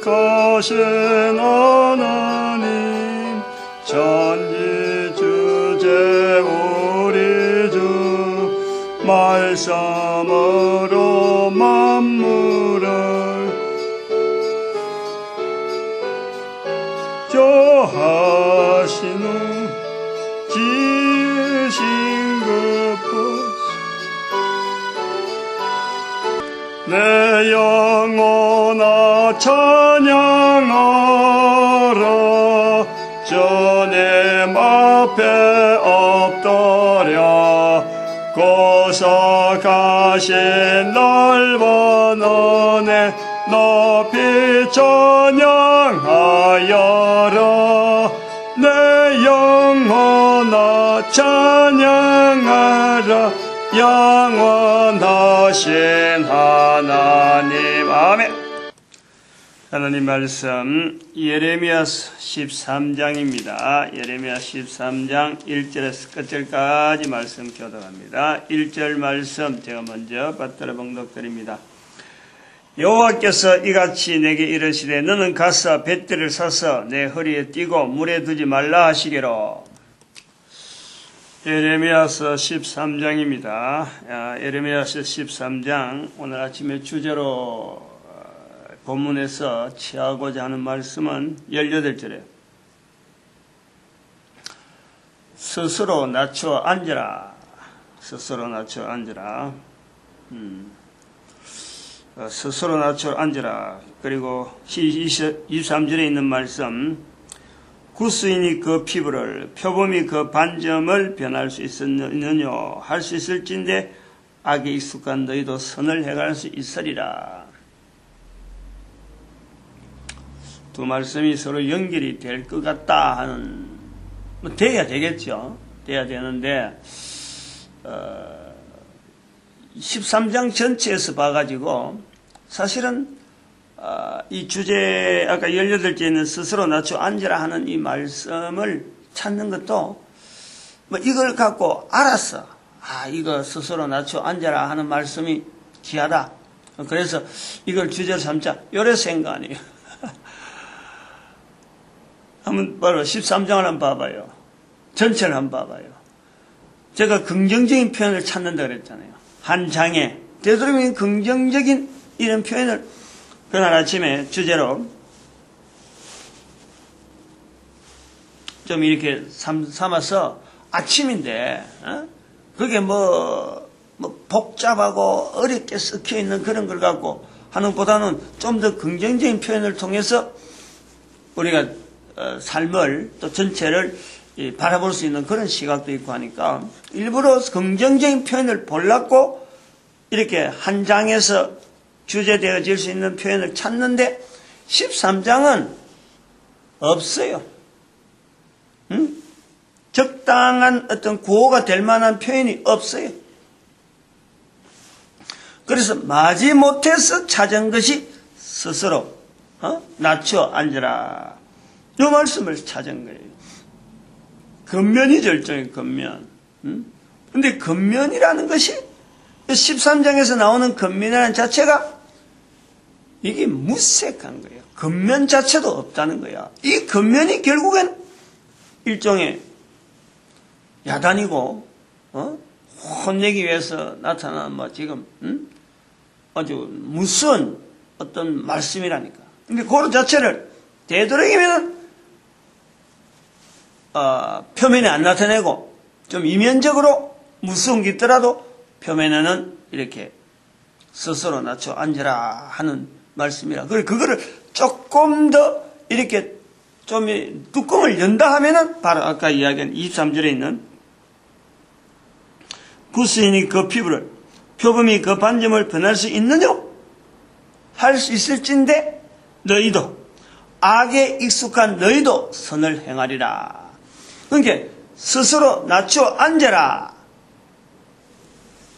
거룩하신 하나님, 전지주제 우리 주, 말씀으로 만물을 조하시는 지으신 그 법, 내 영혼아 찬양하라. 주님 앞에 엎드려 고석하신 넓은 은혜 높이 찬양하여라. 내 영혼아 찬양하라. 영원하신 하나님. 아멘. 하나님 말씀 예레미야서 13장입니다. 예레미야 13장 1절에서 끝절까지 말씀 교독합니다. 1절 말씀 제가 먼저 받들어 봉독드립니다. 여호와께서 이같이 내게 이르시되 너는 가서 뱃대를 사서 내 허리에 띠고 물에 두지 말라 하시기로. 예레미야서 13장입니다. 예레미야서 13장 오늘 아침에 주제로 본문에서 취하고자 하는 말씀은 18절에 스스로 낮춰 앉으라. 스스로 낮춰 앉으라. 스스로 낮춰 앉으라. 그리고 23절에 있는 말씀, 구스인이 그 피부를, 표범이 그 반점을 변할 수 있느냐 할 수 있을진데 악에 익숙한 너희도 선을 행할 수 있으리라. 두 말씀이 서로 연결이 될 것 같다 하는, 돼야 되겠죠. 돼야 되는데 13장 전체에서 봐가지고 사실은 이 주제 아까 18절에 있는 스스로 낮춰 앉으라 하는 이 말씀을 찾는 것도 뭐 이걸 갖고 알았어. 이거 스스로 낮춰 앉아라 하는 말씀이 귀하다. 그래서 이걸 주제로 삼자. 요래 생각 아니에요. 한번 바로 13장을 한번 봐봐요. 전체를 한번 봐봐요. 제가 긍정적인 표현을 찾는다 그랬잖아요. 한 장에 되도록이면 긍정적인 이런 표현을 그날 아침에 주제로 좀 이렇게 삼아서 아침인데 그게 뭐 복잡하고 어렵게 섞여 있는 그런 걸 갖고 하는 것보다는 좀 더 긍정적인 표현을 통해서 우리가 삶을 또 전체를 바라볼 수 있는 그런 시각도 있고 하니까 일부러 긍정적인 표현을 보려고 이렇게 한 장에서 주제되어질 수 있는 표현을 찾는데 13장은 없어요. 적당한 어떤 구호가 될 만한 표현이 없어요. 그래서 마지못해서 찾은 것이 스스로 낮춰 앉으라. 이 말씀을 찾은 거예요. 겉면이죠, 일종의 겉면. 근데 겉면이라는 것이 13장에서 나오는 겉면이라는 자체가 이게 무색한 거예요. 겉면 자체도 없다는 거야. 이 겉면이 결국엔 일종의 야단이고 혼내기 위해서 나타난 지금 아주 무서운 어떤 말씀이라니까. 근데 그 자체를 되도록이면 표면에 안 나타내고 좀 이면적으로 무서운 게 있더라도 표면에는 이렇게 스스로 낮춰 앉으라 하는 말씀이라. 그거를 조금 더 이렇게 좀 뚜껑을 연다 하면은 바로 아까 이야기한 23절에 있는 구스인이 그 피부를, 표범이 그 반점을 변할 수 있느냐? 할 수 있을진데 너희도 악에 익숙한 너희도 선을 행하리라. 그러니까 스스로 낮춰 앉아라.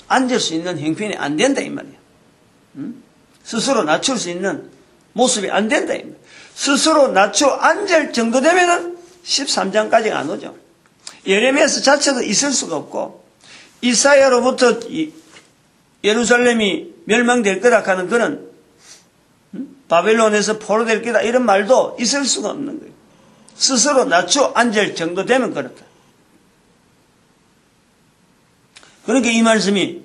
앉을 수 있는 형편이 안 된다 이 말이야. 스스로 낮출 수 있는 모습이 안 된다 이 말이야. 스스로 낮춰 앉을 정도 되면은 13장까지가 안 오죠. 예레미야서 자체도 있을 수가 없고 이사야로부터 예루살렘이 멸망될 거라 하는 그런 바벨론에서 포로될 게다 이런 말도 있을 수가 없는 거예요. 스스로 낮춰 앉을 정도 되면 그렇다. 그러니까 이 말씀이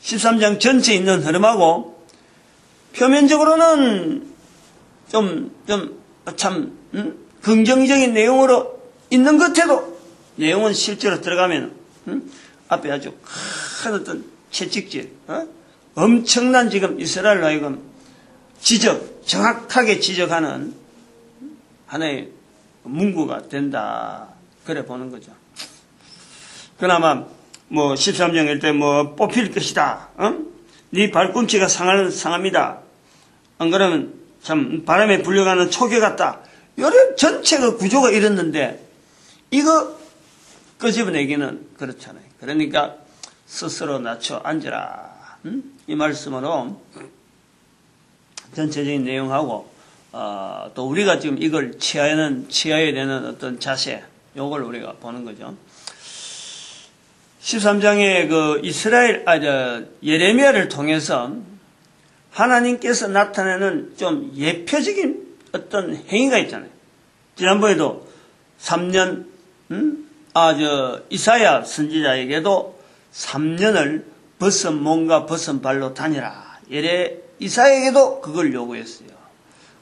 13장 전체에 있는 흐름하고 표면적으로는 참 긍정적인 내용으로 있는 것 같아도 내용은 실제로 들어가면 앞에 아주 큰 어떤 채찍질, 엄청난 지금 이스라엘로 하여금 정확하게 지적하는 하나의 문구가 된다. 그래 보는 거죠. 그나마 13장일 때 뽑힐 것이다. 네 발꿈치가 상합니다. 안 그러면 참 바람에 불려가는 초계 같다. 이런 전체가 구조가 이랬는데 이거 끄집어내기는 그렇잖아요. 그러니까 스스로 낮춰 앉으라. 이 말씀으로 전체적인 내용하고 또 우리가 지금 이걸 취해야 되는 어떤 자세, 요걸 우리가 보는 거죠. 13장의 그 예레미야를 통해서 하나님께서 나타내는 좀 예표적인 어떤 행위가 있잖아요. 지난번에도 3년, 이사야 선지자에게도 3년을 벗은 몸과 벗은 발로 다니라. 이사야에게도 그걸 요구했어요.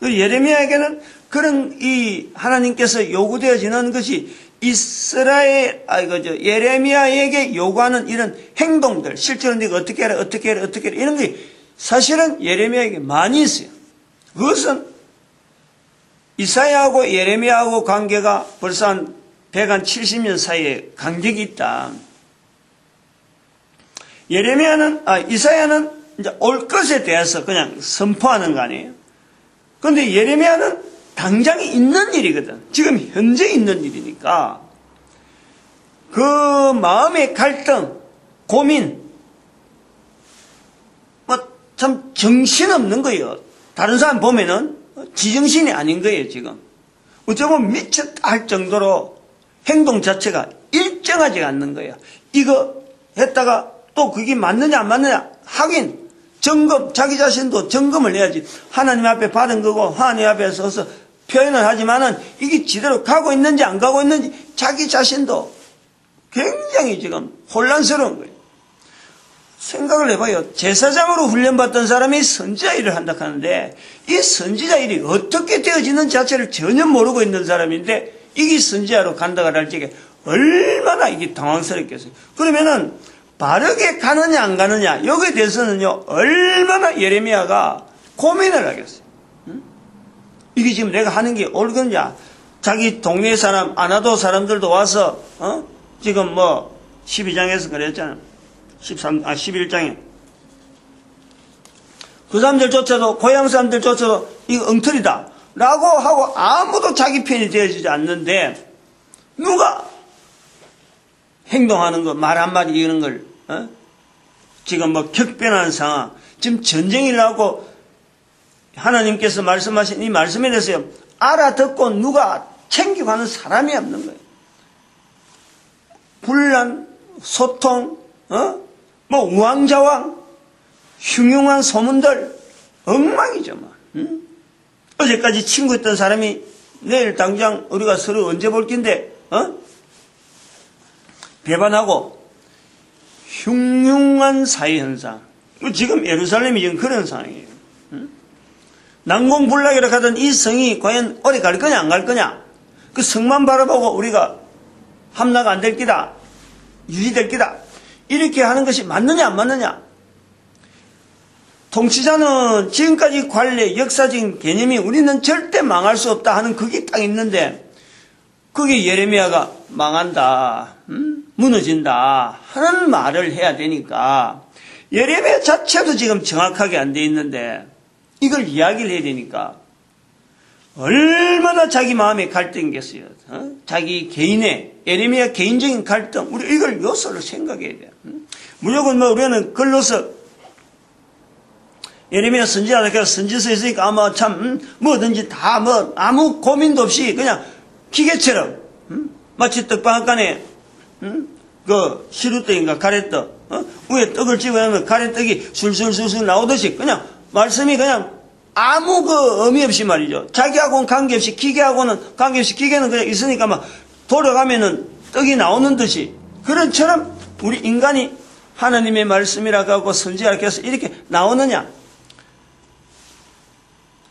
예레미야에게는 그런 하나님께서 요구되어지는 것이 예레미야에게 요구하는 이런 행동들, 실제로 네가 어떻게 해라, 이런 게 사실은 예레미야에게 많이 있어요. 그것은 이사야하고 예레미야하고 관계가 벌써 한 170년 사이에 간격이 있다. 이사야는 이제 올 것에 대해서 그냥 선포하는 거 아니에요. 그런데 예레미야는 당장에 있는 일이거든. 지금 현재 있는 일이니까 그 마음의 갈등, 고민, 참 정신없는 거예요. 다른 사람 보면은 지정신이 아닌 거예요, 지금. 어쩌면 미쳤다 할 정도로 행동 자체가 일정하지 않는 거예요. 이거 했다가 또 그게 맞느냐 안 맞느냐 하긴 점검, 자기 자신도 점검을 해야지. 하나님 앞에 받은 거고 하나님 앞에 서서 표현을 하지만은 이게 제대로 가고 있는지 안 가고 있는지 자기 자신도 굉장히 지금 혼란스러운 거예요. 생각을 해봐요. 제사장으로 훈련받던 사람이 선지자 일을 한다 하는데 이 선지자 일이 어떻게 되어지는 자체를 전혀 모르고 있는 사람인데 이게 선지자로 간다고 할 적에 얼마나 이게 당황스럽겠어요. 그러면은 바르게 가느냐 안 가느냐 여기에 대해서는요 얼마나 예레미야가 고민을 하겠어요. 이게 지금 내가 하는 게 옳겠냐. 자기 동네 사람 아나도 사람들도 와서 지금 12장에서 그랬잖아요. 11장에 그 사람들조차도 고향 사람들조차도 이거 엉터리다 라고 하고 아무도 자기 편이 되어지지 않는데 누가 행동하는 거 말 한마디 이런 걸 지금 격변하는 상황, 지금 전쟁이 나고 하나님께서 말씀하신 이 말씀에 대해서 알아듣고 누가 챙기고 하는 사람이 없는 거예요. 분란, 소통, 우왕좌왕, 흉흉한 소문들, 엉망이죠. 어제까지 친구였던 사람이 내일 당장 우리가 서로 언제 볼 낀데, 배반하고, 흉흉한 사회현상. 지금 예루살렘이 지금 그런 상황이에요. 난공불락이라고 하던 이 성이 과연 오래 갈 거냐, 안 갈 거냐. 그 성만 바라보고 우리가 함나가 안 될 기다, 유지될 기다. 이렇게 하는 것이 맞느냐, 안 맞느냐. 통치자는 지금까지 관례, 역사적인 개념이 우리는 절대 망할 수 없다 하는 그게 딱 있는데, 그게 예레미야가 망한다, 무너진다 하는 말을 해야 되니까, 예레미야 자체도 지금 정확하게 안 돼 있는데, 이걸 이야기를 해야 되니까, 얼마나 자기 마음에 갈등이겠어요. 자기 개인의, 예레미야 개인적인 갈등, 우리 이걸 요소를 생각해야 돼요. 무조건 우리는 글로서, 예레미야 선지자가 선지서에 있으니까 아마 참 뭐든지 다 아무 고민도 없이 그냥 기계처럼 마치 떡방앗간에 그 시루떡인가 가래떡 위에 떡을 집어넣으면 가래떡이 술술술술 나오듯이 그냥 말씀이 그냥 아무 그 의미 없이 말이죠. 자기하고는 관계없이, 기계하고는 관계없이, 기계는 그냥 있으니까 막 돌아가면은 떡이 나오는 듯이, 그런처럼 우리 인간이 하나님의 말씀이라고 하고 선지자라고 해서 이렇게 나오느냐?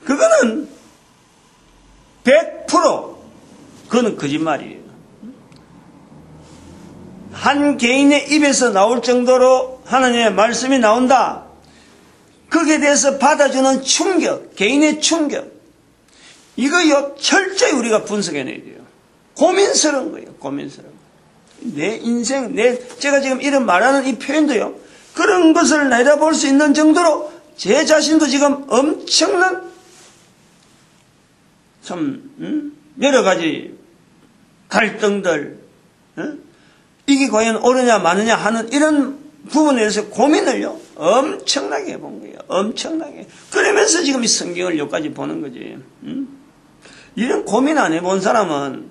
그거는 100% 그거는 거짓말이에요. 한 개인의 입에서 나올 정도로 하나님의 말씀이 나온다. 거기에 대해서 받아주는 충격, 개인의 충격. 이거요, 철저히 우리가 분석해내야 돼요. 고민스러운 거예요, 고민스러운 거. 내 인생, 제가 지금 이런 말하는 이 표현도요, 그런 것을 내다볼 수 있는 정도로 제 자신도 지금 엄청난 참, 여러 가지 갈등들, 이게 과연 옳으냐 마느냐 하는 이런 부분에 대해서 고민을요, 엄청나게 해본 거예요. 엄청나게. 그러면서 지금 이 성경을 여기까지 보는 거지. 이런 고민 안 해본 사람은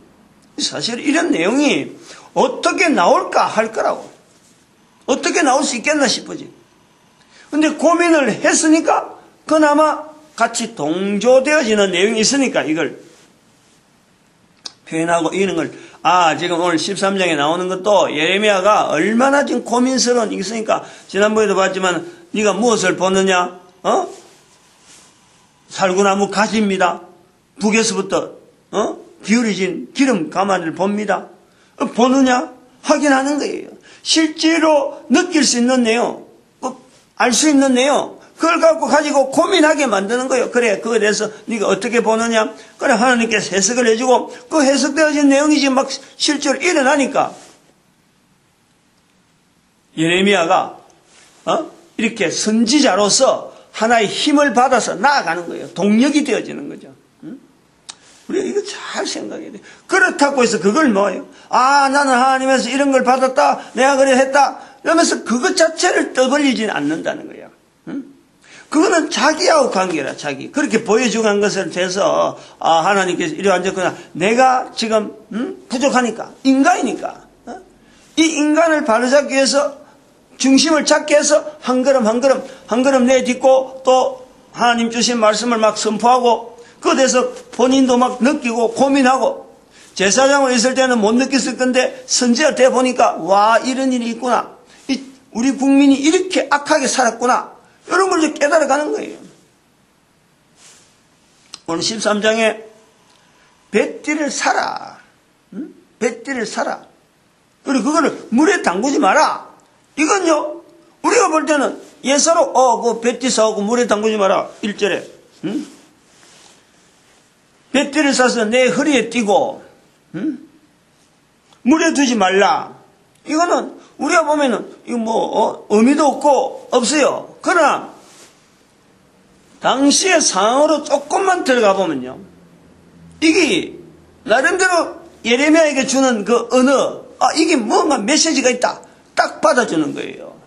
사실 이런 내용이 어떻게 나올까 할 거라고. 어떻게 나올 수 있겠나 싶어지. 근데 고민을 했으니까 그나마 같이 동조되어지는 내용이 있으니까 이걸 표현하고 이런 걸, 지금 오늘 13장에 나오는 것도 예레미야가 얼마나 지금 고민스러운 게 있으니까, 지난번에도 봤지만 네가 무엇을 보느냐? 살구나무 가지입니다. 북에서부터 기울이진 기름 가마를 봅니다. 보느냐? 확인하는 거예요. 실제로 느낄 수 있는 내용, 알 수 있는 내용, 그걸 가지고 고민하게 만드는 거예요. 그래, 그거에 대해서 네가 어떻게 보느냐? 그래, 하나님께서 해석을 해주고 그 해석되어진 내용이 지금 막 실제로 일어나니까 예레미야가 이렇게 선지자로서 하나의 힘을 받아서 나아가는 거예요. 동력이 되어지는 거죠. 우리가 이거 잘 생각해야 돼요. 그렇다고 해서 그걸 뭐예요? 나는 하나님에서 이런 걸 받았다, 내가 그래 했다, 이러면서 그것 자체를 떠벌리지는 않는다는 거예요. 그거는 자기하고 관계라, 자기. 그렇게 보여주고 한 것을 대해서, 하나님께서 이리 앉았구나. 내가 지금, 부족하니까, 인간이니까. 이 인간을 바로잡기 위해서, 중심을 잡기 위해서, 한 걸음 내딛고, 또, 하나님 주신 말씀을 막 선포하고, 그에 대해서 본인도 막 느끼고, 고민하고, 제사장으로 있을 때는 못 느꼈을 건데, 선지자 때 보니까, 와, 이런 일이 있구나. 우리 국민이 이렇게 악하게 살았구나. 이런 걸 이제 깨달아가는 거예요. 오늘 13장에 뱃띠를 사라. 뱃띠를 사라. 그리고 그거를 물에 담그지 마라. 이건요, 우리가 볼 때는 예사로, 그 뱃띠 사오고 물에 담그지 마라. 1절에. 뱃띠를 사서 내 허리에 띠고, 물에 두지 말라. 이거는 우리가 보면은, 이거 의미도 없고, 없어요. 그러나, 당시의 상황으로 조금만 들어가 보면요. 이게, 나름대로 예레미야에게 주는 그 언어, 이게 뭔가 메시지가 있다. 딱 받아주는 거예요.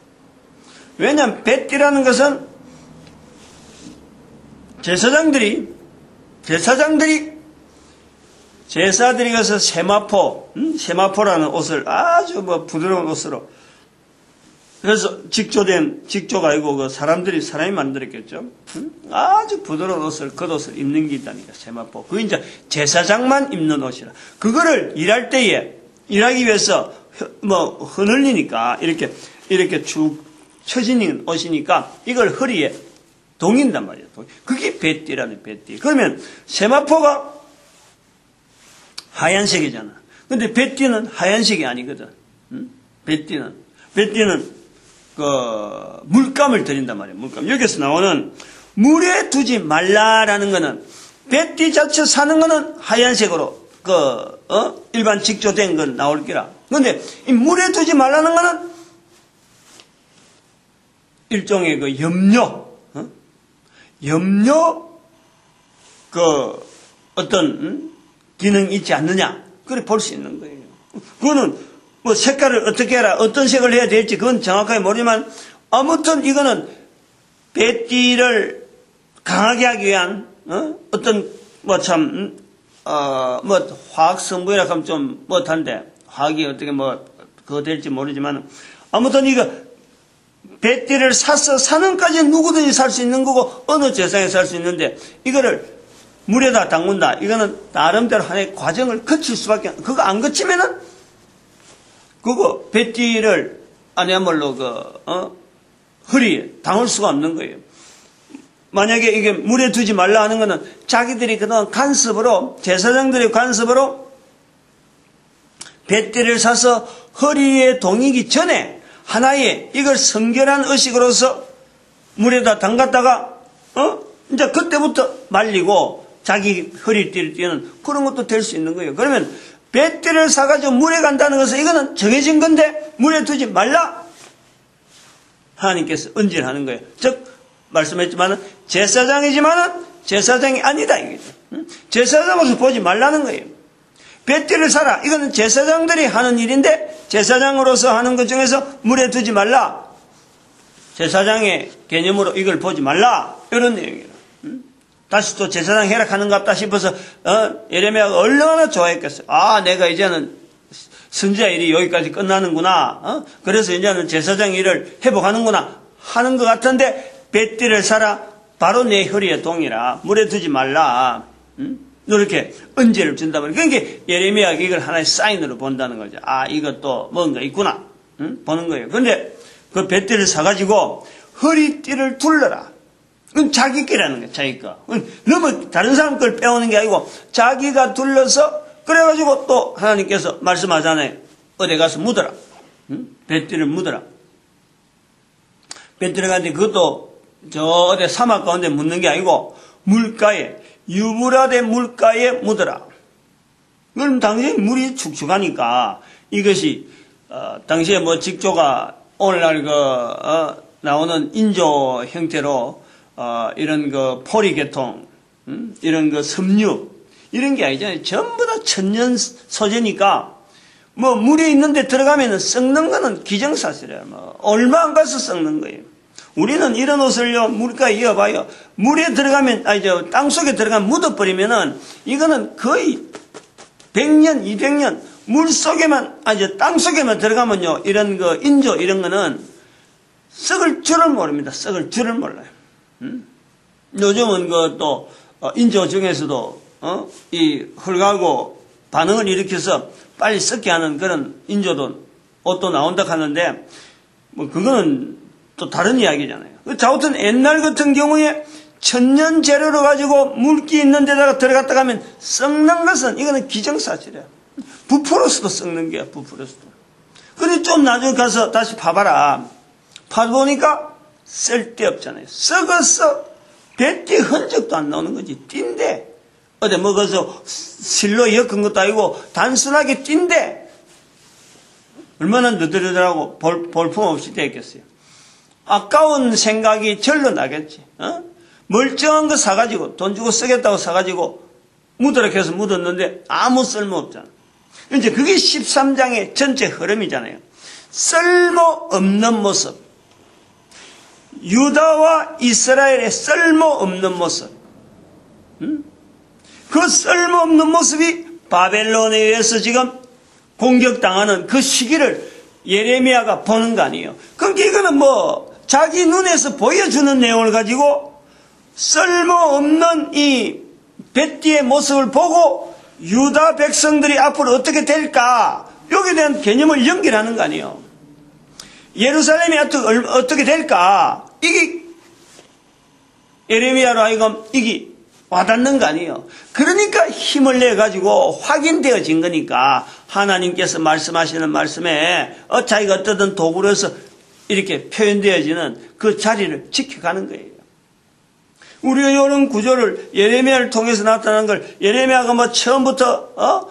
왜냐하면, 뱃띠라는 것은, 제사장들이 가서 세마포라는 옷을 아주 부드러운 옷으로, 그래서 직조가 아니고 사람이 만들었겠죠. 아주 부드러운 옷을, 겉옷을 입는 게 있다니까, 세마포. 그게 이제 제사장만 입는 옷이라. 그거를 일할 때에, 일하기 위해서 흔들리니까, 이렇게 쭉 처지는 옷이니까, 이걸 허리에 동인단 말이에요. 그게 뱃띠라는 뱃띠. 그러면 세마포가 하얀색이잖아. 근데 뱃띠는 하얀색이 아니거든. 뱃띠는 물감을 들인단 말이에요. 물감. 여기서 나오는 물에 두지 말라라는 거는 뱃띠 자체 사는 거는 하얀색으로 일반 직조된 건 나올 기라. 근데 이 물에 두지 말라는 거는 일종의 염료 어떤 기능이 있지 않느냐. 그래 볼 수 있는 거예요. 그거는 색깔을 어떻게 해라, 어떤 색을 해야 될지 그건 정확하게 모르지만 아무튼 이거는 뱃띠를 강하게 하기 위한 어떤 화학 성분이라 하면 좀 못한데 화학이 어떻게 그거 될지 모르지만 아무튼 이거 뱃띠를 사서 사는까지 누구든지 살 수 있는 거고 어느 세상에 살 수 있는데 이거를 물에다 담근다. 이거는 나름대로 하나의 과정을 거칠 수밖에 그거 안 거치면은 그거 뱃띠를 아니야말로 허리에 담을 수가 없는 거예요. 만약에 이게 물에 두지 말라 하는 거는 자기들이 그동안 간섭으로 제사장들의 간섭으로 뱃띠를 사서 허리에 동이기 전에 하나의 이걸 성결한 의식으로서 물에다 담갔다가 이제 그때부터 말리고 자기 허리띠를 띄는 그런 것도 될 수 있는 거예요. 그러면 뱃띠를 사가지고 물에 간다는 것은 이거는 정해진 건데 물에 두지 말라 하나님께서 언질하는 거예요. 즉 말씀했지만은 제사장이지만은 제사장이 아니다 이거죠. 제사장으로서 보지 말라는 거예요. 뱃띠를 사라. 이거는 제사장들이 하는 일인데 제사장으로서 하는 것 중에서 물에 두지 말라. 제사장의 개념으로 이걸 보지 말라. 이런 내용이에요. 다시 또 제사장 해락하는갑다 싶어서 예레미야가 얼마나 좋아했겠어요. 아, 내가 이제는 선지자 일이 여기까지 끝나는구나. 그래서 이제는 제사장 일을 회복하는구나 하는 것 같은데 뱃띠를 사라. 바로 내 허리에 동이라. 물에 두지 말라. 이렇게 언제를 준다 말이에요. 그러니까 예레미야가 이걸 하나의 사인으로 본다는 거죠. 아, 이것도 뭔가 있구나. 보는 거예요. 그런데 그 뱃띠를 사가지고 허리띠를 둘러라. 그건 자기 거라는 거예요. 자기 거. 너무 다른 사람 걸 빼오는 게 아니고 자기가 둘러서 그래가지고 또 하나님께서 말씀하잖아요. 어디 가서 묻어라. 뱃띠를 묻어라. 뱃띠를 가는데 그것도 저 어디 사막 가운데 묻는 게 아니고 물가에 유브라데 물가에 묻어라. 그럼 당시에 물이 축축하니까 이것이 당시에 뭐 직조가 오늘날 나오는 인조 형태로 이런 포리 계통, 이런 섬유 이런 게 아니잖아요. 전부 다 천연 소재니까 뭐 물에 있는데 들어가면은 썩는 거는 기정사실이에요. 뭐 얼마 안 가서 썩는 거예요. 우리는 이런 옷을요 물가에 이어봐요. 물에 들어가면 땅 속에 들어가면 묻어버리면은 이거는 거의 100년, 200년 물 속에만 땅 속에만 들어가면요 이런 인조 이런 거는 썩을 줄을 모릅니다. 썩을 줄을 몰라요. 요즘은 또 인조 중에서도 이 헐가고 반응을 일으켜서 빨리 썩게 하는 그런 인조도 옷도 나온다 하는데 뭐 그거는 또 다른 이야기잖아요. 자우튼 옛날 같은 경우에 천년 재료로 가지고 물기 있는 데다가 들어갔다 가면 썩는 것은 이거는 기정사실이야. 부풀어서도 썩는 게야. 부풀어서도. 근데 좀 나중에 가서 다시 파봐라. 파보니까 쓸데없잖아요. 썩어서 뱃띠 흔적도 안 나오는 거지. 띈데 어디 먹어서 실로 엮은 것도 아니고 단순하게 띈데 얼마나 느드느들하고 볼품 없이 됐겠어요. 아까운 생각이 절로 나겠지. 멀쩡한 거 사가지고 돈 주고 쓰겠다고 사가지고 묻으라 해서 묻었는데 아무 쓸모 없잖아. 이제 그게 13장의 전체 흐름이잖아요. 쓸모없는 모습. 유다와 이스라엘의 쓸모없는 모습. 그 쓸모없는 모습이 바벨론에 의해서 지금 공격당하는 그 시기를 예레미야가 보는 거 아니에요. 그러니까 이거는 자기 눈에서 보여주는 내용을 가지고 쓸모없는 이 뱃띠의 모습을 보고 유다 백성들이 앞으로 어떻게 될까 여기에 대한 개념을 연결하는 거 아니에요. 예루살렘이 어떻게 될까 이게 예레미야로 하여금 이게 와닿는 거 아니에요. 그러니까 힘을 내가지고 확인되어진 거니까 하나님께서 말씀하시는 말씀에 자기가 어떤 도구로서 이렇게 표현되어지는 그 자리를 지켜가는 거예요. 우리가 이런 구조를 예레미야를 통해서 나타난 걸 예레미야가 처음부터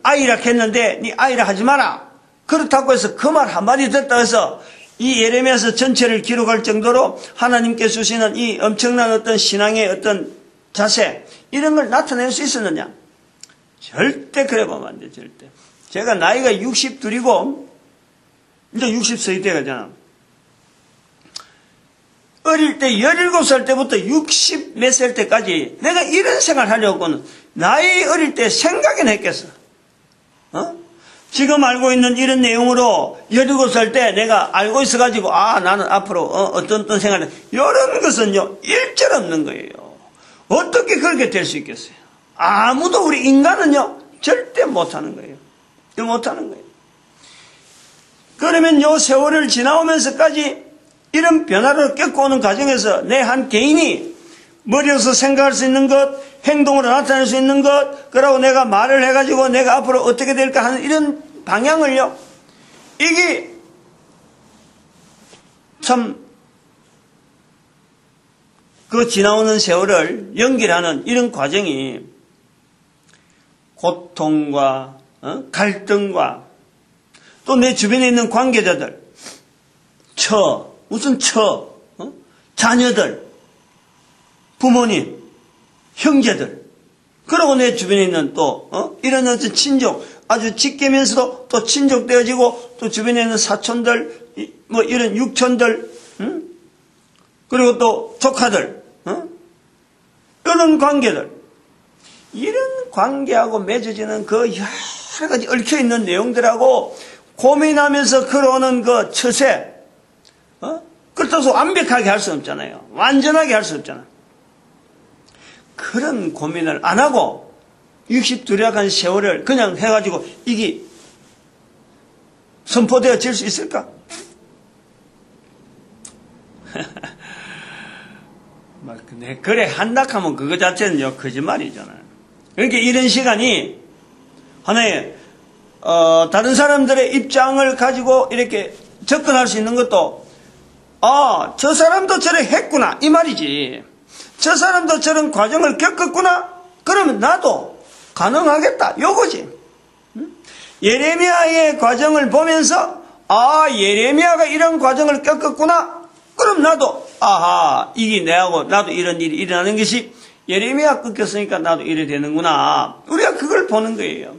아이라 했는데 네 아이라 하지 마라. 그렇다고 해서 그 말 한마디 듣다 해서 이 예레미야서 전체를 기록할 정도로 하나님께 주시는 이 엄청난 어떤 신앙의 어떤 자세 이런 걸 나타낼 수 있었느냐? 절대 그래 보면 안 돼. 절대. 제가 나이가 62이고 이제 60세 돼가잖아. 어릴 때 17살 때부터 60 몇 살 때까지 내가 이런 생활 하려고는 나이 어릴 때 생각이나 했겠어. 지금 알고 있는 이런 내용으로 17살 때 내가 알고 있어가지고 나는 앞으로 어떤 생활을 이런 것은요 일절 없는 거예요. 어떻게 그렇게 될 수 있겠어요? 아무도 우리 인간은요 절대 못하는 거예요. 못하는 거예요. 그러면 요 세월을 지나오면서까지 이런 변화를 겪어오는 과정에서 내 한 개인이 머리로서 생각할 수 있는 것, 행동으로 나타낼 수 있는 것, 그러고 내가 말을 해가지고 내가 앞으로 어떻게 될까 하는 이런 방향을요, 이게 참 그 지나오는 세월을 연결하는 이런 과정이 고통과 갈등과 또 내 주변에 있는 관계자들, 자녀들, 부모님, 형제들, 그리고 내 주변에 있는 또 이런 어떤 친족, 아주 직계면서도 또 친족되어지고 또 주변에 있는 사촌들, 뭐 이런 육촌들, 그리고 또 조카들, 이런 관계들, 이런 관계하고 맺어지는 그 여러 가지 얽혀있는 내용들하고 고민하면서 걸어오는 그 처세, 그렇다고 완벽하게 할 수 없잖아요. 완전하게 할 수 없잖아. 그런 고민을 안 하고 62년 세월을 그냥 해가지고 이게 선포되어질 수 있을까? 그래 한다 하면 그거 자체는요 거짓말이잖아요. 그러니까 이런 시간이 하나의 다른 사람들의 입장을 가지고 이렇게 접근할 수 있는 것도 저 사람도 저래 했구나 이 말이지. 저 사람도 저런 과정을 겪었구나. 그러면 나도 가능하겠다 요거지. 예레미야의 과정을 보면서 예레미야가 이런 과정을 겪었구나. 그럼 나도 이게 내하고 나도 이런 일이 일어나는 것이 예레미야 겪었으니까 나도 이래 되는구나. 우리가 그걸 보는 거예요.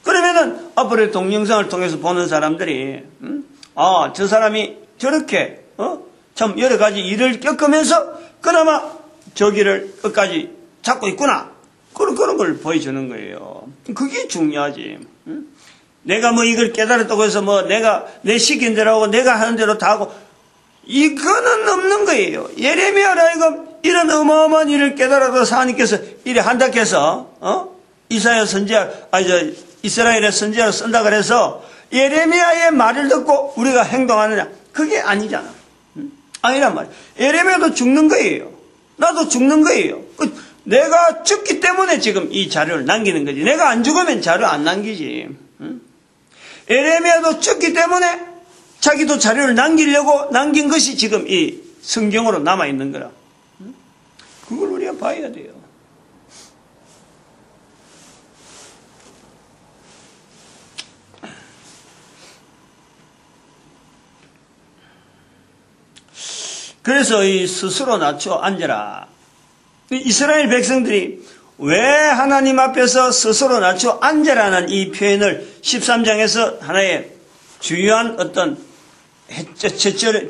그러면은 앞으로의 동영상을 통해서 보는 사람들이 저 사람이 저렇게 참 여러 가지 일을 겪으면서 그나마 저 길을 끝까지 잡고 있구나. 그런 걸 보여주는 거예요. 그게 중요하지. 내가 뭐 이걸 깨달았다고 해서 뭐 내가 내 시킨 대로 하고 내가 하는 대로 다 하고 이거는 없는 거예요. 예레미야라 이런 어마어마한 일을 깨달아서 하나님께서 이래 한다 해서 이사야 선지자 이스라엘의 선지자를 쓴다 그래서 예레미야의 말을 듣고 우리가 행동하느냐 그게 아니잖아. 아니란 말이야. 예레미야도 죽는 거예요. 나도 죽는 거예요. 내가 죽기 때문에 지금 이 자료를 남기는 거지. 내가 안 죽으면 자료 안 남기지. 예레미야도 죽기 때문에 자기도 자료를 남기려고 남긴 것이 지금 이 성경으로 남아있는 거라. 그걸 우리가 봐야 돼요. 그래서 이 스스로 낮춰 앉아라. 이스라엘 백성들이 왜 하나님 앞에서 스스로 낮춰 앉아라는 이 표현을 13장에서 하나의 주요한 어떤 채찍질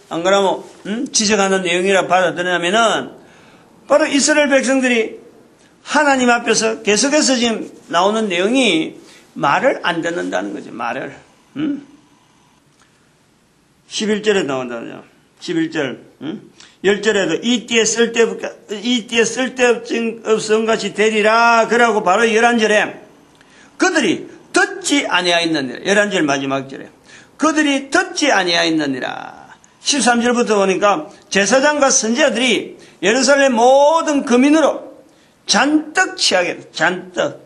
안 그러면 지적하는 내용이라 받아들이냐면은 바로 이스라엘 백성들이 하나님 앞에서 계속해서 지금 나오는 내용이 말을 안 듣는다는 거죠. 말을 11절에 나온다죠. 11절 10절에도 이 띠에 쓸데없음 같이 되리라. 그러고 바로 11절에 그들이 듣지 아니하였느니라. 11절 마지막 절에 그들이 듣지 아니하였느니라. 13절부터 보니까 제사장과 선지자들이 예루살렘 모든 거민으로 잔뜩 취하게 잔뜩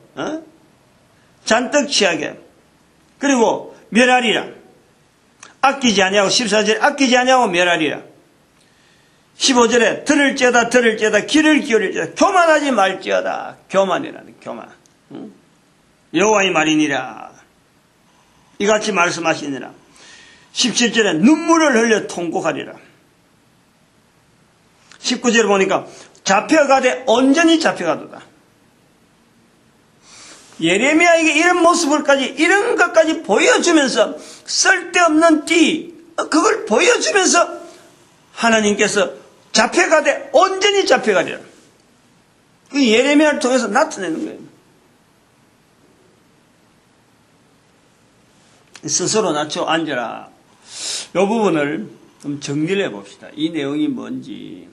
취하게 그리고 멸하리라. 아끼지 아니하고 14절에 아끼지 아니하고 멸하리라. 15절에 들을지어다 귀를 기울일지어다 교만하지 말지어다. 교만이라는 교만. 여호와의 말이니라. 이같이 말씀하시니라. 17절에 눈물을 흘려 통곡하리라. 19절에 보니까 잡혀가되 온전히 잡혀가도다. 예레미야에게 이런 모습을까지 이런 것까지 보여주면서 쓸데없는 띠 그걸 보여주면서 하나님께서 잡혀가되 온전히 잡혀가리라. 그 예레미야를 통해서 나타내는 거예요. 스스로 낮춰 앉아라. 이 부분을 좀 정리를 해봅시다. 이 내용이 뭔지,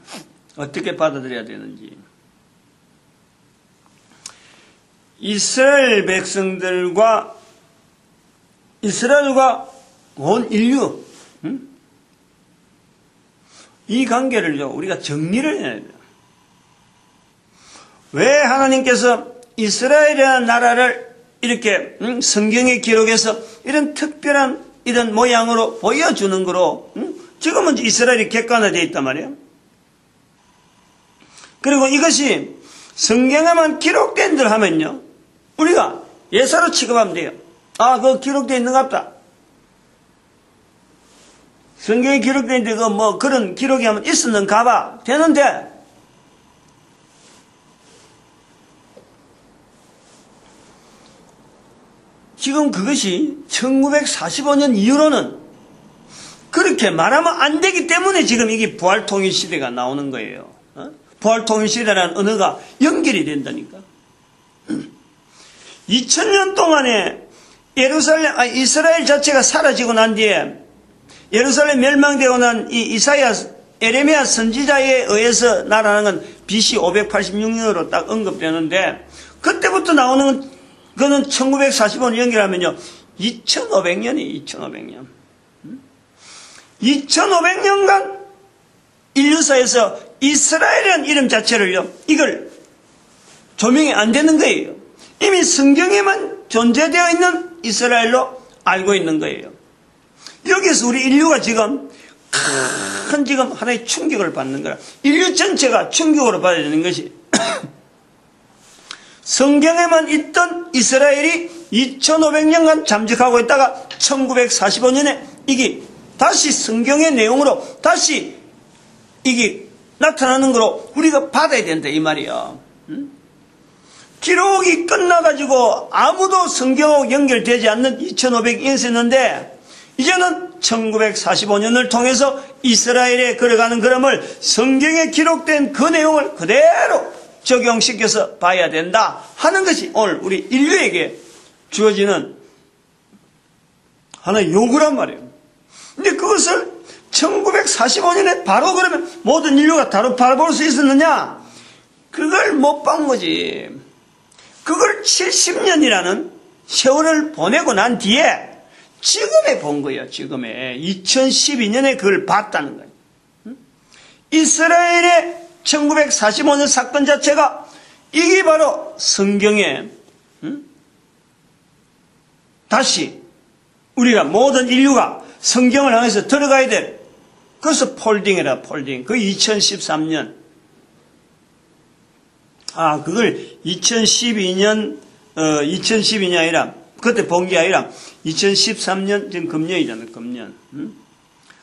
어떻게 받아들여야 되는지. 이스라엘과 온 인류, 이 관계를 우리가 정리를 해야 돼요. 왜 하나님께서 이스라엘이라는 나라를 이렇게 성경에 기록해서 이런 특별한 이런 모양으로 보여주는 거로 지금은 이스라엘이 객관화되어 있단 말이에요. 그리고 이것이 성경에만 기록된 들 하면요, 우리가 예사로 취급하면 돼요. 아, 그거 기록되어 있는갑다. 성경에 기록되어 있는데 그런 기록이 하면 있었는가 봐. 되는데 지금 그것이 1945년 이후로는 그렇게 말하면 안 되기 때문에 지금 이게 부활통일시대가 나오는 거예요. 부활통일시대라는 언어가 연결이 된다니까. 2000년 동안에 이스라엘 자체가 사라지고 난 뒤에 예루살렘 멸망되고 난 이 에레미야 선지자에 의해서 나라는 건 BC 586년으로 딱 언급되는데, 그때부터 나오는 그거는 1945년 연결하면요 2500년이 2500년. 2500년간 인류사에서 이스라엘이라는 이름 자체를요, 이걸 조명이 안 되는 거예요. 이미 성경에만 존재되어 있는 이스라엘로 알고 있는 거예요. 여기서 우리 인류가 지금 지금 하나의 충격을 받는 거라. 인류 전체가 충격으로 받아야 되는 것이 성경에만 있던 이스라엘이 2500년간 잠적하고 있다가 1945년에 이게 다시 성경의 내용으로 다시 이게 나타나는 거로 우리가 받아야 된다 이 말이야. 기록이 끝나가지고 아무도 성경하고 연결되지 않는 2500년이 있었는데, 이제는 1945년을 통해서 이스라엘에 걸어가는 걸음을 성경에 기록된 그 내용을 그대로 적용시켜서 봐야 된다 하는 것이 오늘 우리 인류에게 주어지는 하나의 요구란 말이에요. 근데 그것을 1945년에 바로 그러면 모든 인류가 바로 볼 수 있었느냐? 그걸 못 본 거지. 그걸 70년이라는 세월을 보내고 난 뒤에 지금에 본 거예요. 지금에 2012년에 그걸 봤다는 거예요. 이스라엘의 1945년 사건 자체가 이게 바로 성경에 다시 우리가 모든 인류가 성경을 향해서 들어가야 될, 그래서 폴딩이라 폴딩. 그 2013년 그걸 2012년 아니라 그때 본 게 아니라 2013년 지금 금년이잖아요.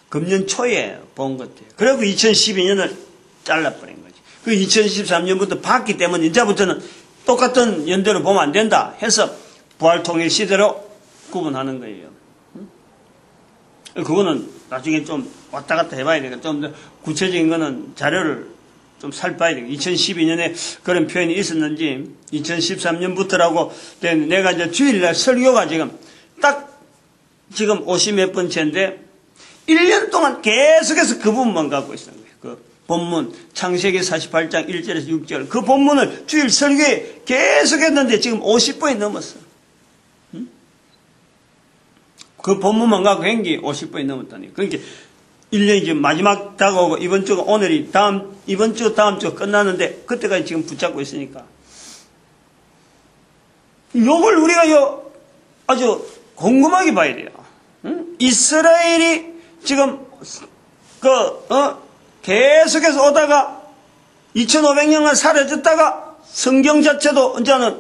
금년 초에 본 것 같아요. 그리고 2012년을 잘라버린 거지. 그 2013년부터 봤기 때문에 이제부터는 똑같은 연대로 보면 안 된다 해서 부활통일 시대로 구분하는 거예요. 그거는 나중에 좀 왔다 갔다 해봐야 되니까 좀 더 구체적인 거는 자료를 좀 살펴봐야 되겠다. 2012년에 그런 표현이 있었는지 2013년부터라고 내가 이제 주일날 설교가 지금 50몇 번째인데 1년 동안 계속해서 그 부분만 갖고 있었는 거예요. 그 본문 창세기 48장 1절에서 6절 그 본문을 주일 설교에 계속했는데 지금 50번이 넘었어. 그 본문만 갖고 한 게 50번이 넘었다니. 그러니까 1년이 지금 마지막 다가오고 이번 주가 오늘이 이번 주 다음 주 끝나는데 그때까지 지금 붙잡고 있으니까 요걸 우리가 아주 곰곰하게 봐야 돼요. 이스라엘이 지금 계속해서 오다가 2500년간 사라졌다가 성경 자체도 이제는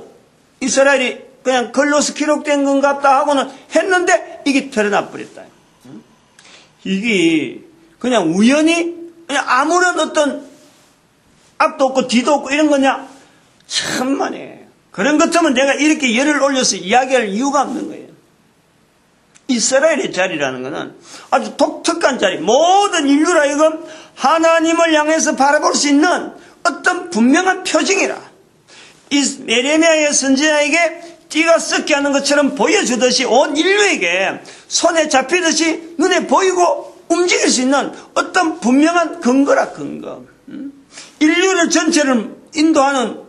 이스라엘이 그냥 글로서 기록된 것 같다 하고는 했는데 이게 드러나 버렸다. 이게 그냥 우연히 그냥 아무런 어떤 앞도 없고 뒤도 없고 이런 거냐? 참만해. 그런 것 같으면 내가 이렇게 열을 올려서 이야기할 이유가 없는 거예요. 이스라엘의 자리라는 것은 아주 독특한 자리, 모든 인류라 하여금 하나님을 향해서 바라볼 수 있는 어떤 분명한 표징이라. 이 예레미야의 선지자에게 띠가 썩게 하는 것처럼 보여주듯이 온 인류에게 손에 잡히듯이 눈에 보이고 움직일 수 있는 어떤 분명한 근거라, 근거. 인류를 전체를 인도하는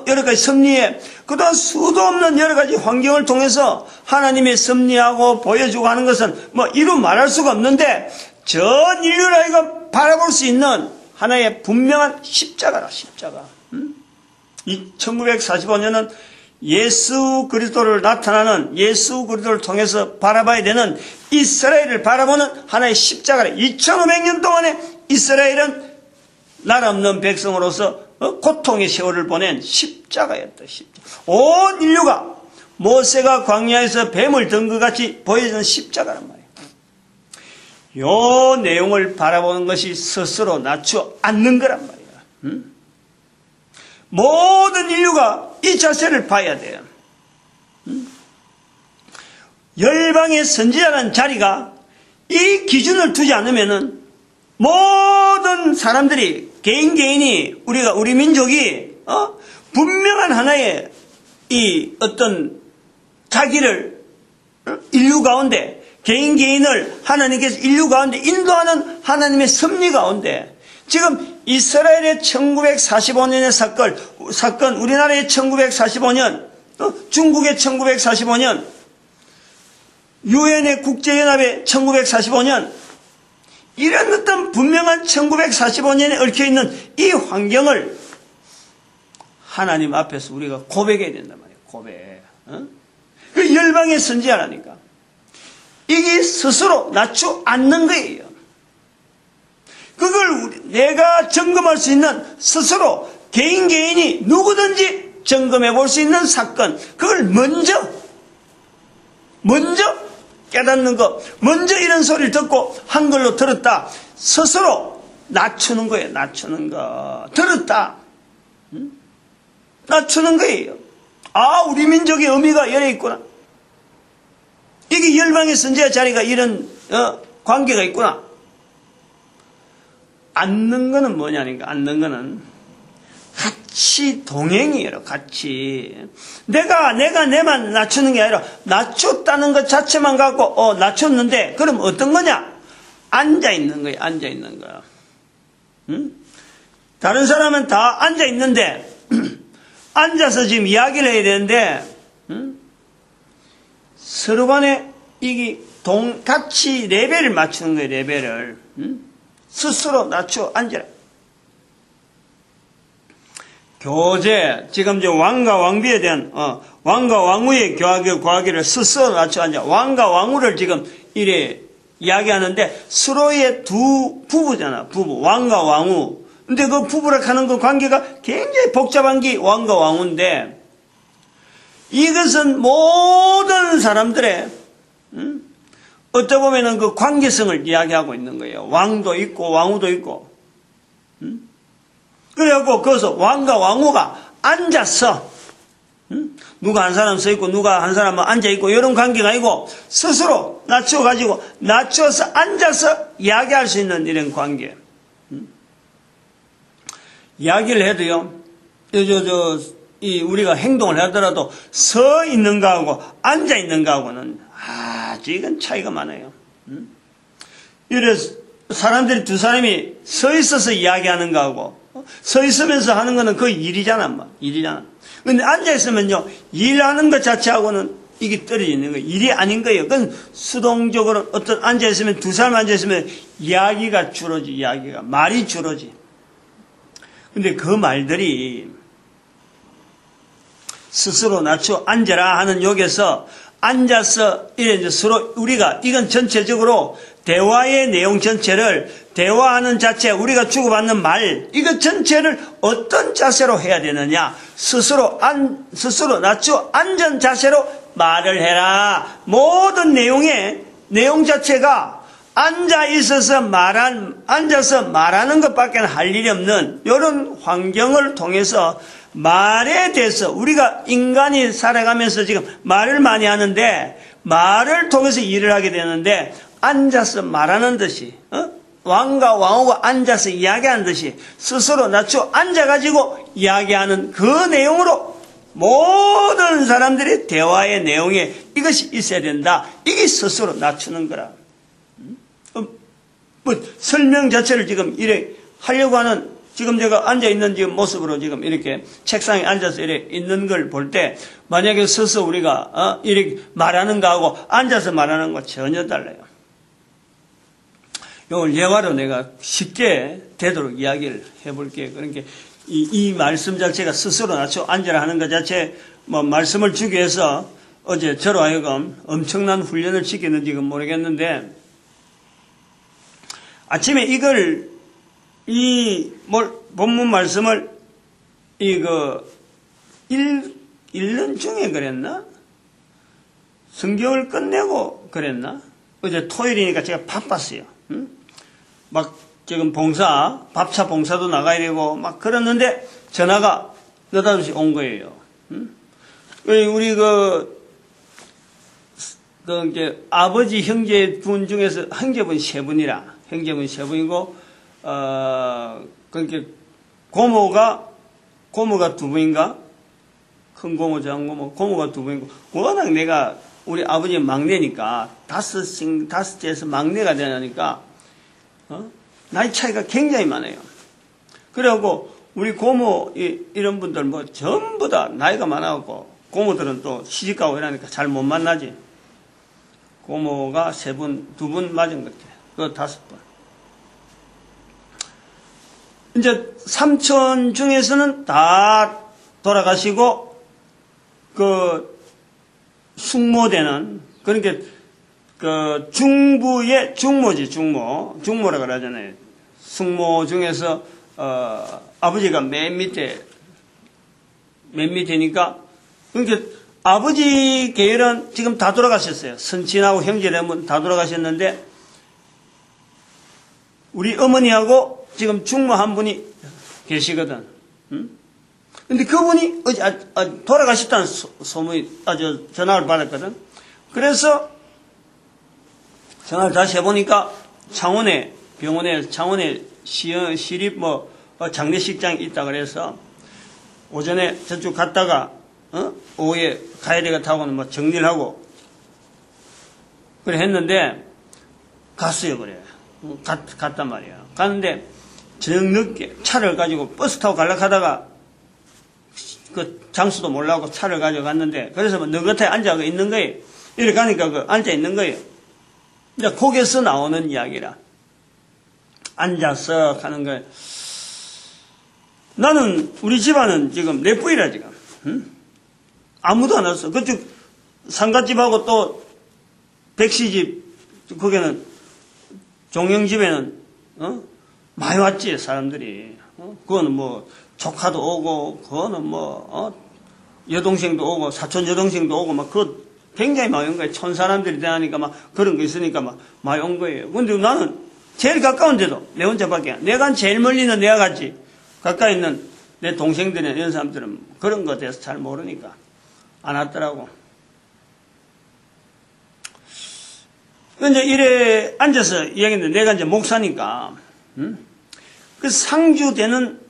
여러 가지 섭리에 그동안 수도 없는 여러 가지 환경을 통해서 하나님의 섭리하고 보여주고 하는 것은 이루 말할 수가 없는데 전 인류를 하여금 바라볼 수 있는 하나의 분명한 십자가라, 십자가. 이 1945년은 예수 그리스도를 나타나는 예수 그리스도를 통해서 바라봐야 되는 이스라엘을 바라보는 하나의 십자가라. 2500년 동안에 이스라엘은 나라 없는 백성으로서 고통의 세월을 보낸 십자가였다. 십자가. 온 인류가 모세가 광야에서 뱀을 든 것 같이 보여지는 십자가란 말이에요. 이 내용을 바라보는 것이 스스로 낮추어 앉는 거란 말이야. 모든 인류가 이 자세를 봐야 돼요. 열방의 선지자라는 자리가 이 기준을 두지 않으면은 모든 사람들이 개인이 우리 민족이 분명한 하나의 이 어떤 자기를 인류 가운데 개인을 하나님께서 인류 가운데 인도하는 하나님의 섭리 가운데 지금 이스라엘의 1945년의 사건, 우리나라의 1945년, 중국의 1945년, 유엔의 국제연합의 1945년, 이런 어떤 분명한 1945년에 얽혀있는 이 환경을 하나님 앞에서 우리가 고백해야 된단 말이에요. 고백. 그 열방의 선지자라니까. 이게 스스로 낮추 않는 거예요. 그걸 내가 점검할 수 있는 스스로 개인이 누구든지 점검해 볼 수 있는 사건, 그걸 먼저 깨닫는 것, 먼저 이런 소리를 듣고 한글로 들었다. 스스로 낮추는 거예요. 낮추는 거. 들었다. 낮추는 거예요. 아, 우리 민족의 의미가 열려 있구나. 이게 열방의 선지자 자리가 이런 관계가 있구나. 앉는 거는 뭐냐니까. 앉는 거는 같이 동행이에요. 같이. 내가 내만 낮추는 게 아니라 낮췄다는 것 자체만 갖고 낮췄는데 그럼 어떤 거냐? 앉아 있는 거예요. 앉아 있는 거. 다른 사람은 다 앉아 있는데 앉아서 지금 이야기를 해야 되는데 서로 간에 이게 같이 레벨을 맞추는 거예요. 레벨을. 스스로 낮춰 앉아라. 교제, 지금 저 왕과 왕비에 대한, 왕과 왕후의 과학을 스스로 낮춰 앉아. 왕과 왕후를 지금 이래 이야기하는데, 서로의 두 부부잖아. 부부. 왕과 왕후. 근데 그 부부라 하는 그 관계가 굉장히 복잡한 게 왕과 왕후인데, 이것은 모든 사람들의, 어쩌 보면은 그 관계성을 이야기하고 있는 거예요. 왕도 있고, 왕후도 있고. 그래갖고, 거기서 왕과 왕후가 앉아서, 누가 한 사람 서 있고, 누가 한 사람은 앉아있고, 이런 관계가 아니고, 스스로 낮춰가지고, 낮춰서 앉아서 이야기할 수 있는 이런 관계. 이야기를 해도요, 우리가 행동을 하더라도, 서 있는 거하고, 앉아 있는 거하고는, 이건 차이가 많아요. 이래서, 사람들이 두 사람이 서 있어서 이야기하는 거하고, 서 있으면서 하는 거는 거의 일이잖아, 일이잖아. 근데 앉아있으면요, 일하는 것 자체하고는 이게 떨어지는 거예요. 일이 아닌 거예요. 그건 수동적으로 어떤 앉아있으면, 두 사람 앉아있으면 이야기가 줄어지, 말이 줄어지. 근데 그 말들이 스스로 낮춰 앉아라 하는 욕에서 앉아서 이제 서로 우리가 이건 전체적으로 대화의 내용 전체를 대화하는 자체 우리가 주고받는 말 이것 전체를 어떤 자세로 해야 되느냐 스스로 낮춰 앉은 자세로 말을 해라. 모든 내용의 내용 자체가 앉아서 말하는 것밖에 할 일이 없는 이런 환경을 통해서 말에 대해서 우리가 인간이 살아가면서 지금 말을 많이 하는데 말을 통해서 일을 하게 되는데 앉아서 말하는 듯이 왕과 왕후가 앉아서 이야기하는 듯이 스스로 낮춰 앉아가지고 이야기하는 그 내용으로 모든 사람들의 대화의 내용에 이것이 있어야 된다. 이게 스스로 낮추는 거라. 뭐 설명 자체를 지금 이래 하려고 하는 지금 제가 앉아있는 지금 모습으로 지금 이렇게 책상에 앉아서 이렇게 있는 걸 볼 때 만약에 서서 우리가 이렇게 말하는 거하고 앉아서 말하는 거 전혀 달라요. 이걸 예화로 내가 쉽게 되도록 이야기를 해볼게요. 그러니까 이 말씀 자체가 스스로 낮춰 앉아라 하는 것 자체 뭐 말씀을 주기 위해서 어제 저로 하여금 엄청난 훈련을 시켰는지는 모르겠는데 아침에 이걸 본문 말씀을 읽는 중에 그랬나? 성경을 끝내고 그랬나? 어제 토요일이니까 제가 바빴어요. 응? 막 지금 밥차 봉사도 나가야 되고 막 그랬는데 전화가 느닷없이 온 거예요. 응? 우리 이제 아버지 형제분 중에서 형제분 세 분이라 형제분 세 분이고 그러니까 고모가 두 분인가? 큰 고모, 작은 고모가 두 분이고 워낙 내가 우리 아버지 막내니까 다섯째에서 막내가 되니까 나이 차이가 굉장히 많아요. 그래갖고 우리 고모 이런 분들 뭐 전부 다 나이가 많아갖고 고모들은 또 시집가고 이러니까 잘 못 만나지. 고모가 두 분 맞은 것 같아요. 그 5번. 이제 삼촌 중에서는 다 돌아가시고 숙모되는 그러니까 중부의 중모지 중모라 그러잖아요. 숙모 중에서 아버지가 맨 밑에니까 그러니까 아버지 계열은 지금 다 돌아가셨어요. 선친하고 형제라면 다 돌아가셨는데 우리 어머니하고 지금 중모 한 분이 계시거든. 응? 근데 그분이 돌아가셨다는 소문이 전화를 받았거든. 그래서 전화를 다시 해보니까 병원에 창원에 시립 장례식장이 있다 그래서 오전에 저쪽 갔다가 오후에 가야 되겠다고는 정리를 하고 그래 했는데 갔어요. 그래 갔단 말이야. 갔는데 저녁 늦게 차를 가지고 버스 타고 가려고 하다가 그 장소도 몰라고 차를 가지고 갔는데 그래서 너긋하게 앉아 있는 거예요. 이렇게 가니까 앉아 있는 거예요. 이제 거기에서 나오는 이야기라. 앉아서 가는 거예요. 나는 우리 집안은 지금 넷부이라 지금. 응? 아무도 안 왔어. 그쪽 상갓집하고 또 백시집 거기는 종영집에는 많이 왔지 사람들이. 그거는 조카도 오고 그거는 여동생도 오고 사촌 여동생도 오고 그거 굉장히 많이 온 거예요. 촌 사람들이 대하니까 그런 거 있으니까 많이 온 거예요. 근데 나는 제일 가까운데도 내 혼자밖에 내가 제일 멀리는 내가 갔지. 가까이 있는 내 동생들이나 이런 사람들은 그런 것에 대해서 잘 모르니까 안 왔더라고. 이제 이래 앉아서 이야기했는데 내가 이제 목사니까 그 상주되는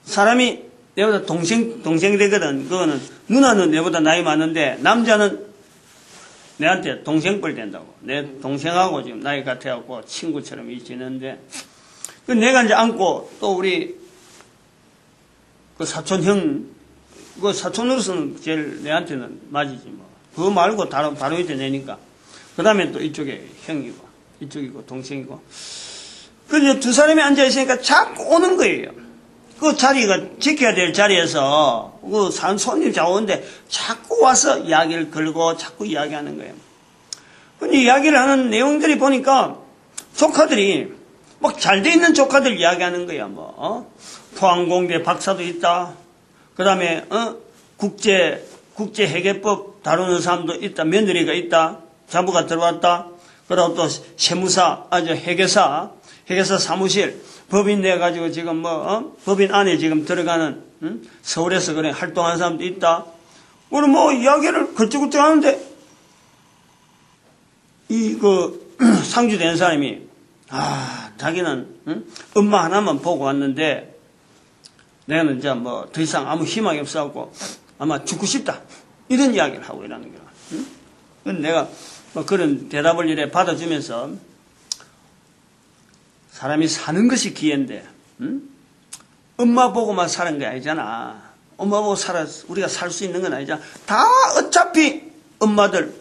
사람이 내보다 동생 되거든. 그거는 누나는 내보다 나이 많은데 남자는 내한테 동생뻘 된다고. 내 동생하고 지금 나이 같아갖고 친구처럼 지내는데 그 내가 이제 앉고 또 우리 그 사촌형 그 사촌으로서는 제일 내한테는 맞이지 그거 말고 바로 밑에 내니까 그 다음에 또 이쪽에 형이고 이쪽이고 동생이고 그래서 두 사람이 앉아있으니까 자꾸 오는 거예요. 그 자리가 지켜야 될 자리에서 그 손님 자오는데 자꾸 와서 이야기를 걸고 자꾸 이야기하는 거예요. 근데 이야기를 하는 내용들이 보니까 조카들이 잘 돼 있는 조카들 이야기하는 거야. 포항공대 박사도 있다. 그 다음에 국제회계법 다루는 사람도 있다. 며느리가 있다. 자부가 들어왔다. 그다음 또 세무사, 회계사 사무실, 법인 내가지고 지금 법인 안에 지금 들어가는, 서울에서 그래 활동하는 사람도 있다. 오늘 이야기를 걸쭉걸쭉 하는데, 상주된 사람이, 자기는, 엄마 하나만 보고 왔는데, 내가는 이제 더 이상 아무 희망이 없어갖고, 아마 죽고 싶다. 이런 이야기를 하고 이러는 거야. 응? 근데 내가 뭐 그런 대답을 이래 받아주면서 사람이 사는 것이 기회인데, 응? 엄마 보고만 사는 게 아니잖아. 엄마 보고 우리가 살 수 있는 건 아니잖아. 다 어차피 엄마들,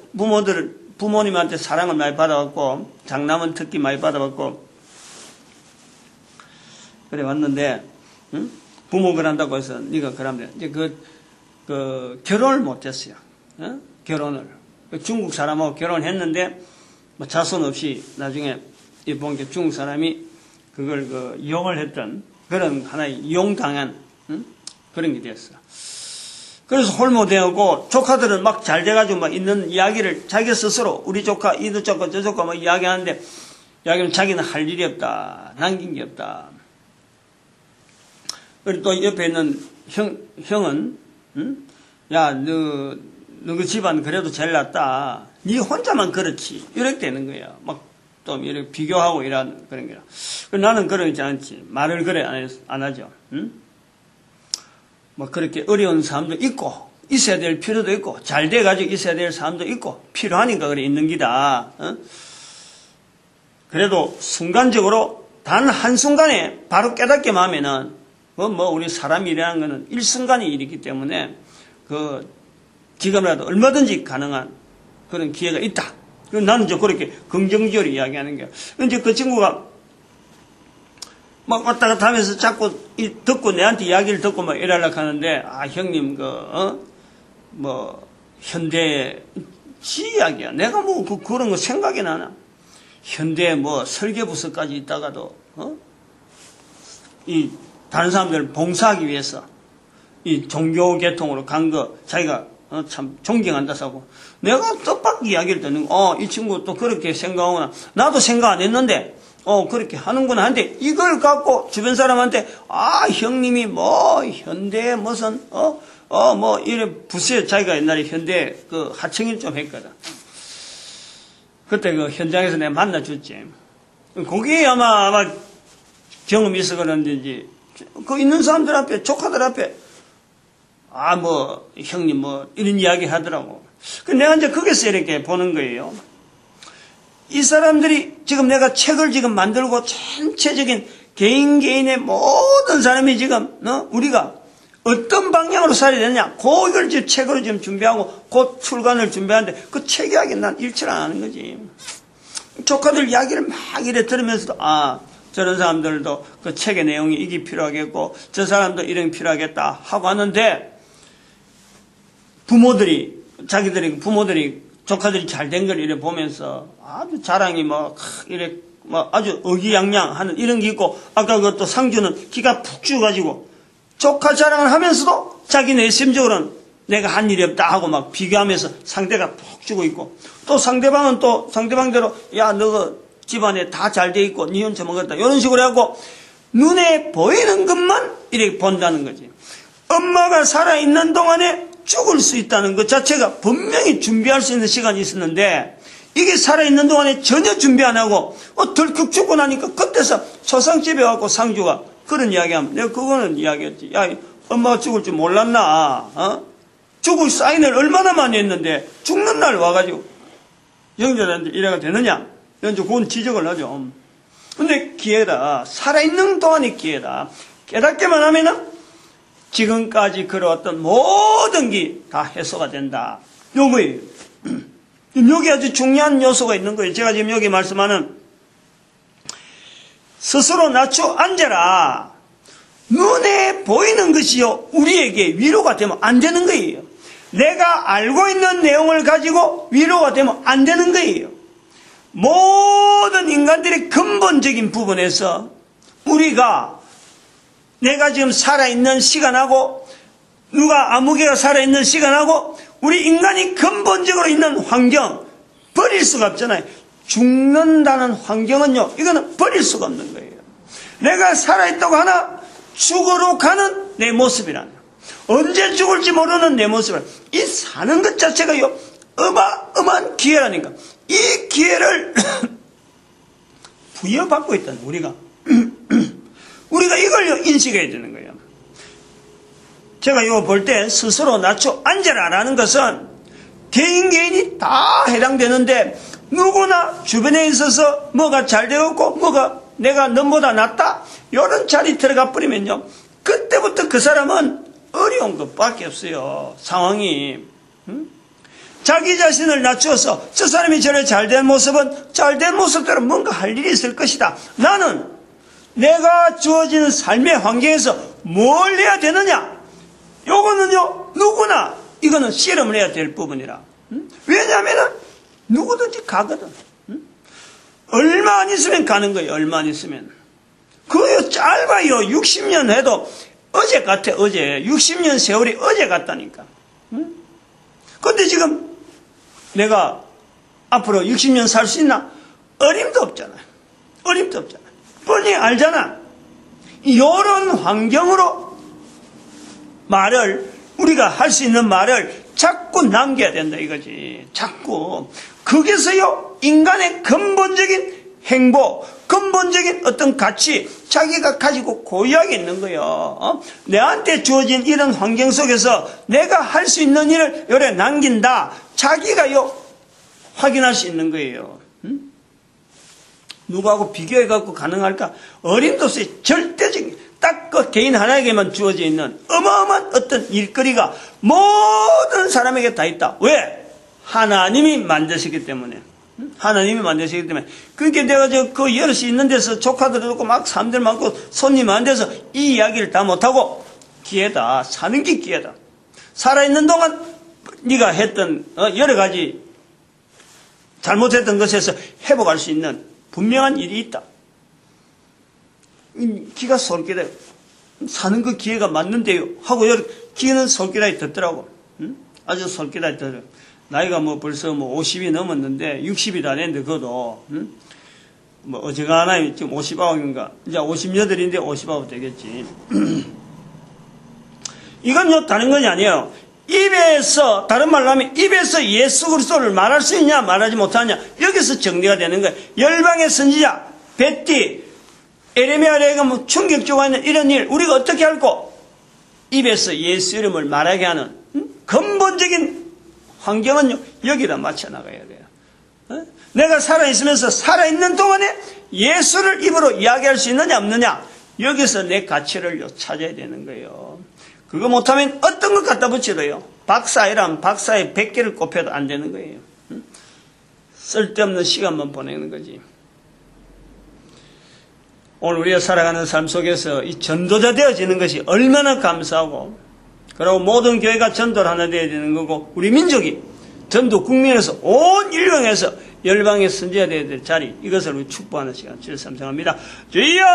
부모님한테 사랑을 많이 받아왔고, 장남은 특히 많이 받아왔고, 그래 왔는데, 응? 부모 그런다고 해서 네가 그러면 이제 결혼을 못했어요. 어? 결혼을 중국 사람하고 결혼했는데 뭐 자손 없이 나중에 본 게 중국 사람이 그걸 이용을 했던 그런 하나의 이용당한 그런 게 됐어. 그래서 홀모되었고 조카들은 막 잘 돼가지고 막 있는 이야기를 자기 스스로 우리 조카 이도 조카 저 조카 막 이야기하는데 이야기는 자기는 할 일이 없다, 남긴 게 없다. 그리고 또 옆에 있는 형은 야, 너 그 집안 그래도 제일 낫다. 네 혼자만 그렇지. 이렇게 되는 거야. 막 좀 이렇게 비교하고 이런 그런 거야. 나는 그러지 않지. 말을 그래 안 하죠. 응? 뭐 그렇게 어려운 사람도 있고 있어야 될 필요도 있고 잘 돼가지고 있어야 될 사람도 있고 필요하니까 그래 있는 기다. 어? 그래도 순간적으로 단 한순간에 바로 깨닫게만 하면은 우리 사람이 일어나는 거는 일순간의 일이기 때문에 지금이라도 얼마든지 가능한 그런 기회가 있다. 나는 이제 그렇게 긍정적으로 이야기하는 거야. 이제 그 친구가 막 왔다 갔다 하면서 자꾸 듣고 내한테 이야기를 듣고 막 이러려고 하는데, 형님, 현대, 지 이야기야. 내가 그런 거 생각이 나나. 현대 설계부서까지 있다가도, 다른 사람들을 봉사하기 위해서 이 종교 계통으로 간 거 자기가 참 존경한다 하고 내가 뜻밖의 이야기를 듣는 이 친구 또 그렇게 생각하구나. 나도 생각 안 했는데 그렇게 하는구나 한데 이걸 갖고 주변 사람한테 형님이 현대 무슨 이래 부스에 자기가 옛날에 현대 하청일 좀 했거든. 그때 현장에서 내가 만나줬지. 거기에 아마 경험이 있어 그런지 있는 사람들 앞에 조카들 앞에 형님 이런 이야기 하더라고. 내가 이제 거기서 이렇게 보는 거예요. 이 사람들이 지금 내가 책을 지금 만들고 전체적인 개인의 모든 사람이 지금 우리가 어떤 방향으로 살아야 되느냐 그걸 지금 책으로 지금 준비하고 곧 출간을 준비하는데 그 책 이야기 난 일치를 안 하는 거지. 조카들 이야기를 막 이래 들으면서도 저런 사람들도 그 책의 내용이 이게 필요하겠고 저 사람도 이런 게 필요하겠다 하고 하는데 부모들이 조카들이 잘 된 걸 이래 보면서 아주 자랑이 이래 아주 의기양양하는 이런 게 있고 아까 그것도 상주는 기가 푹 죽어가지고 조카 자랑을 하면서도 자기 내심적으로는 내가 한 일이 없다 하고 막 비교하면서 상대가 푹 죽어 있고 또 상대방은 또 상대방대로 야 너 집안에 다 잘 돼 있고 니 혼자 먹었다 이런 식으로 하고 눈에 보이는 것만 이렇게 본다는 거지. 엄마가 살아있는 동안에 죽을 수 있다는 것 자체가 분명히 준비할 수 있는 시간이 있었는데 이게 살아있는 동안에 전혀 준비 안 하고 덜컥 죽고 나니까 그때서 초상집에 와서 상주가 그런 이야기하면 내가 그거는 이야기했지. 야 엄마가 죽을 줄 몰랐나. 죽을 사인을 얼마나 많이 했는데 죽는 날 와가지고 형제들한테 이래가 되느냐. 이제 그건 지적을 하죠. 근데 기회다. 살아있는 동안의 기회다. 깨닫게만 하면은 지금까지 그려왔던 모든 게 다 해소가 된다. 요거예요. 여기 아주 중요한 요소가 있는 거예요. 제가 지금 여기 말씀하는 스스로 낮춰 앉아라. 눈에 보이는 것이요 우리에게 위로가 되면 안 되는 거예요. 내가 알고 있는 내용을 가지고 위로가 되면 안 되는 거예요. 모든 인간들의 근본적인 부분에서 우리가 내가 지금 살아있는 시간하고 누가 아무개가 살아있는 시간하고 우리 인간이 근본적으로 있는 환경 버릴 수가 없잖아요. 죽는다는 환경은요 이거는 버릴 수가 없는 거예요. 내가 살아있다고 하나 죽으러 가는 내 모습이라는 언제 죽을지 모르는 내 모습을 이 사는 것 자체가요 어마어마한 기회라니까. 이 기회를 부여받고 있다는 우리가 이걸 인식해야 되는 거예요. 제가 이거 볼 때 스스로 낮춰 앉아라라는 것은 개인이 다 해당되는데 누구나 주변에 있어서 뭐가 잘 되었고 뭐가 내가 너보다 낫다 이런 자리 들어가 버리면요. 그때부터 그 사람은 어려운 것밖에 없어요. 상황이. 자기 자신을 낮추어서 저 사람이 저래 잘된 모습은 잘된 모습대로 뭔가 할 일이 있을 것이다. 나는 내가 주어지는 삶의 환경에서 뭘 해야 되느냐. 요거는요 누구나 이거는 실험을 해야 될 부분이라. 왜냐하면 누구든지 가거든. 얼마 안 있으면 가는 거예요. 얼마 안 있으면. 그거 짧아요. 60년 해도 어제 같아. 어제 60년 세월이 어제 같다니까. 근데 지금 내가 앞으로 60년 살 수 있나? 어림도 없잖아. 어림도 없잖아. 뻔히 알잖아. 이런 환경으로 말을 우리가 할 수 있는 말을 자꾸 남겨야 된다 이거지. 자꾸. 거기서요 인간의 근본적인 행복, 근본적인 어떤 가치, 자기가 가지고 고유하게 있는 거예요. 내한테 주어진 이런 환경 속에서 내가 할 수 있는 일을 요래 남긴다. 자기가요 확인할 수 있는 거예요. 누구하고 비교해갖고 가능할까? 어림도 없어요. 절대적인. 딱 그 개인 하나에게만 주어져 있는 어마어마한 어떤 일거리가 모든 사람에게 다 있다. 왜? 하나님이 만드시기 때문에. 하나님이 만드시기 때문에. 그러니까 내가 그 여럿이 있는 데서 조카들 있고 막 사람들 많고 손님 많은 데서 이 이야기를 다 못하고 기회다. 사는 게 기회다. 살아있는 동안 네가 했던 여러 가지 잘못했던 것에서 회복할 수 있는 분명한 일이 있다. 기가 솔깃해. 사는 그 기회가 맞는데요. 하고 기회는 솔깃하게 듣더라고. 아주 솔깃하게 듣더라고. 나이가 뭐 벌써 뭐 50이 넘었는데 60이 다 됐는데 그것도 뭐 어지간하면 지금 59인가 이제 58인데 59 되겠지. 이건요 다른 것이 아니에요. 입에서 다른 말로 하면 입에서 예수 그리스도를 말할 수 있냐 말하지 못하냐 여기서 정리가 되는 거예요. 열방의 선지자 베티 에레미야에게 뭐 충격적으로 하는 이런 일 우리가 어떻게 할고 입에서 예수 이름을 말하게 하는 근본적인 환경은 여기다 맞춰 나가야 돼요. 내가 살아있으면서 살아있는 동안에 예수를 입으로 이야기할 수 있느냐 없느냐 여기서 내 가치를 찾아야 되는 거예요. 그거 못하면 어떤 것 갖다 붙여도요 박사이란 박사의 100개를 꼽혀도 안 되는 거예요. 쓸데없는 시간만 보내는 거지. 오늘 우리가 살아가는 삶 속에서 이 전도자 되어지는 것이 얼마나 감사하고 그리고 모든 교회가 전도를 하나 되어야 되는 거고 우리 민족이 전도 국민에서 온 인류에서 열방의 선지자 되어야 될 자리 이것을 우리 축복하는 시간 주를 삼성합니다. 주여